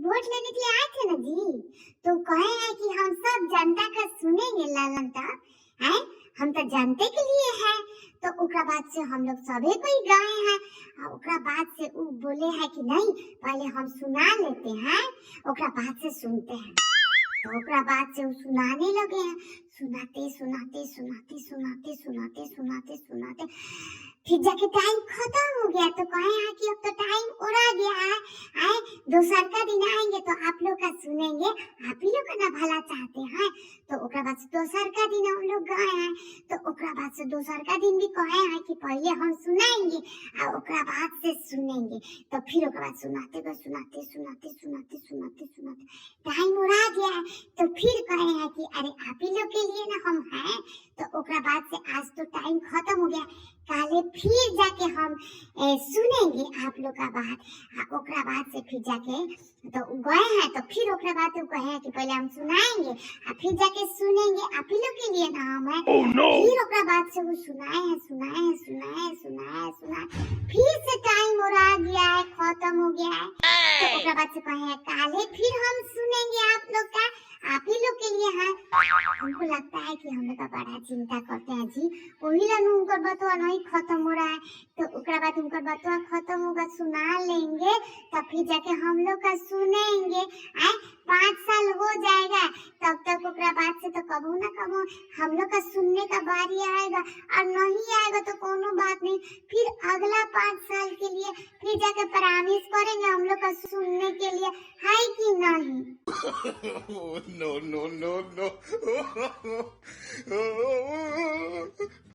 Vote लेने के लिए आए थे ना जी, तो कहे हैं कि हम सब जनता का सुनेंगे ललन तक, हैं हम तो जनते के लिए हैं। तो ओकरा बाद से हम लोग सभी कोई गए हैं, और ओकरा बाद से वो बोले हैं कि नहीं पहले हम सुना लेते हैं, ओकरा बाद से सुनते हैं। तो ओकरा बाद से वो सुनाने लगे हैं, सुनाते सुनाते सुनाते सुनाते सुनाते सुनाते सुनाते फिर जाके टाइम खत्म हो गया। तो कहे हैं कि अब तो टाइम उड़ा गया है, आए दोसर का दिन आएंगे तो आप लोग का सुनेंगे, आप ही लोग का ना भला चाहते हैं। तो ओकरा बाद से दोसर का दिन हम लोग गए हैं, तो ओकरा बाद से दोसर का दिन भी कहे हैं कि पहले हम सुनाएंगे और ओकरा बाद से सुनेंगे। तो फिर ओकरा बाद सुनाते गए, सुनाते सुनाते सुनाते सुनाते सुनाते टाइम उड़ा गया है। तो फिर कहे हैं कि अरे आप ही लोग के लिए ना हम हैं। तो ओकरा बाद से आज तो टाइम खत्म हो गया, काले फिर जाके हम सुनेंगे आप लोग का बात। ओकरा बाद से फिर जाके तो गए हैं, तो फिर ओकरा बाद तो कहे हैं कि पहले हम सुनाएंगे और फिर जाके सुनेंगे, आप ही लोग के लिए ना हम है। फिर ओकरा बाद से वो सुनाए हैं सुनाए हैं सुनाए हैं सुनाए हैं सुनाए, फिर से टाइम उड़ा गया है, खत्म हो गया है। तो ओकरा बाद से कहे हैं काले फिर हम सुनेंगे आप लोग का, आप ही लोग के लिए है। हमको लगता है कि हम लोग का बड़ा चिंता करते हैं जी, वही ला उनकर बतवा नहीं खत्म हो रहा है। तो ओकरा बाद उनकर बतवा खत्म होगा, सुना लेंगे तब फिर जाके हम लोग का सुनेंगे। 5 साल हो जाएगा तब तक ओकरा बाद से तो कबू ना कबू हम लोग का सुनने का बारी आएगा, और नहीं आएगा तो कोनो बात नहीं, फिर अगला 5 साल के लिए फिर जाके प्रॉमिस करेंगे हम लोग का सुनने के लिए, है कि नहीं? No, no, no, no.